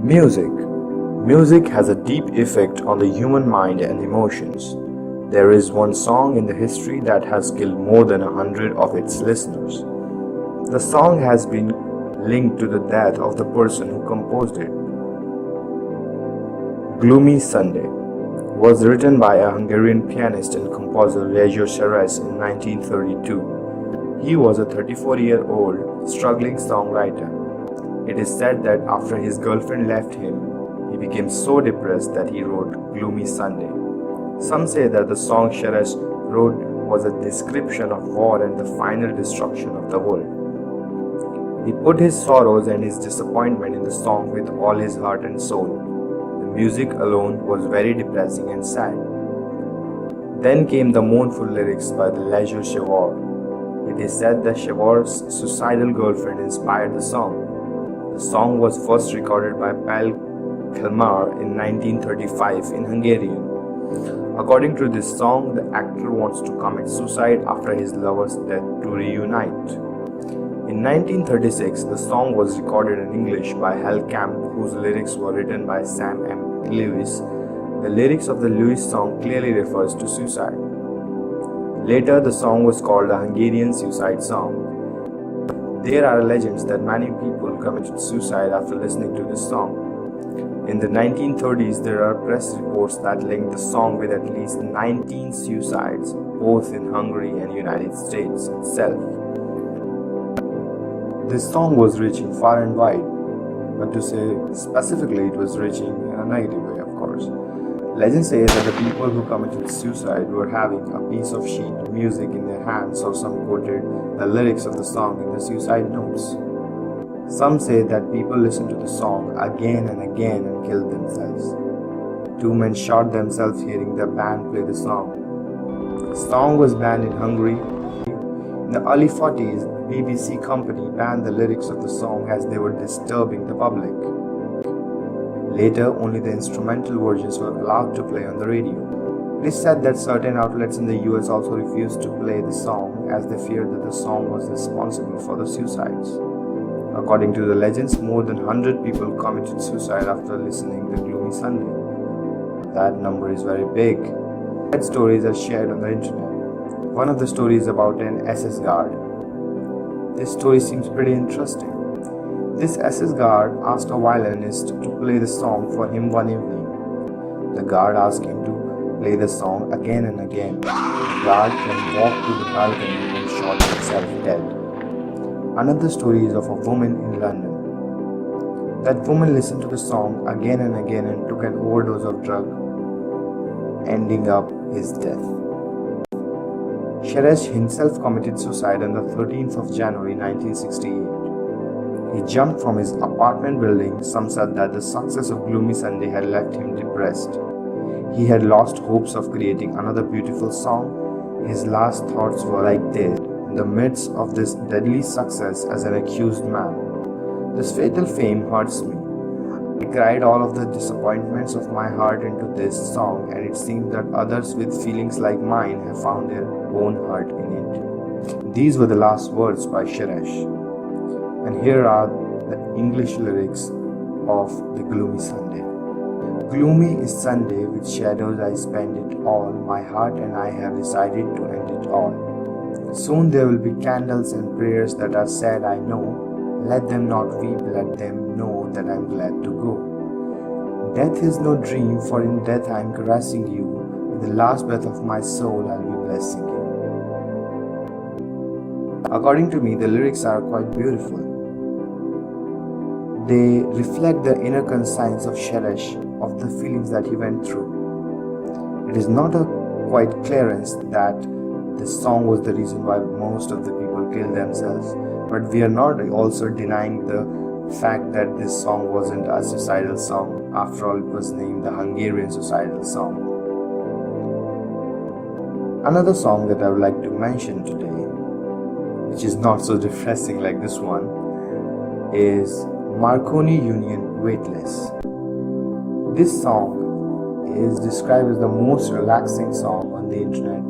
Music. Music has a deep effect on the human mind and emotions. There is one song in the history that has killed more than 100 of its listeners. The song has been linked to the death of the person who composed it. Gloomy Sunday was written by a Hungarian pianist and composer Lajos Seres in 1932. He was a 34-year-old struggling songwriter. It is said that after his girlfriend left him, he became so depressed that he wrote Gloomy Sunday. Some say that the song Seres wrote was a description of war and the final destruction of the world. He put his sorrows and his disappointment in the song with all his heart and soul. The music alone was very depressing and sad. Then came the mournful lyrics by the Lajos Seres. It is said that Seres' suicidal girlfriend inspired the song. The song was first recorded by Pexel in 1935 in Hungarian. According to this song, the actor wants to commit suicide after his lover's death to reunite. In 1936, the song was recorded in English by Hal Camp, whose lyrics were written by Sam M. Lewis. The lyrics of the Lewis song clearly refers to suicide. Later, the song was called a Hungarian suicide song. There are legends that many people committed suicide after listening to this song. In the 1930s, there are press reports that link the song with at least 19 suicides, both in Hungary and United States itself. This song was reaching far and wide, but to say specifically, it was reaching in a negative way, of course. Legend says that the people who committed suicide were having a piece of sheet music in their hands, or some quoted the lyrics of the song in the suicide notes. Some say that people listened to the song again and again and killed themselves. 2 men shot themselves hearing the band play the song. The song was banned in Hungary. In the early 40s, BBC company banned the lyrics of the song as they were disturbing the public. Later, only the instrumental versions were allowed to play on the radio. It is said that certain outlets in the US also refused to play the song as they feared that the song was responsible for the suicides. According to the legends, more than 100 people committed suicide after listening to Gloomy Sunday. That number is very big. Sad stories are shared on the internet. One of the stories is about an SS guard. This story seems pretty interesting. This SS guard asked a violinist to play the song for him one evening. The guard asked him to play the song again and again. The guard then walked to the balcony and shot himself dead. Another story is of a woman in London. That woman listened to the song again and again and took an overdose of drug, ending up his death. Seres himself committed suicide on the 13th of January 1968. He jumped from his apartment building. Some said that the success of Gloomy Sunday had left him depressed. He had lost hopes of creating another beautiful song. His last thoughts were like this: in the midst of this deadly success as an accused man, this fatal fame hurts me. I cried all of the disappointments of my heart into this song, and it seems that others with feelings like mine have found their own heart in it. These were the last words by Seres. And here are the English lyrics of the Gloomy Sunday. Gloomy is Sunday, with shadows I spend it all. My heart and I have decided to end it all. Soon there will be candles and prayers that are sad, I know. Let them not weep, let them know that I'm glad to go. Death is no dream, for in death I am caressing you. With the last breath of my soul I'll be blessing you. According to me, the lyrics are quite beautiful. They reflect the inner conscience of Seres, of the feelings that he went through. It is not a quite clearance that this song was the reason why most of the people killed themselves, but we are not also denying the fact that this song wasn't a suicidal song. After all, it was named the Hungarian suicidal song. Another song that I would like to mention today, which is not so depressing like this one, is Marconi Union Weightless. This song is described as the most relaxing song on the internet.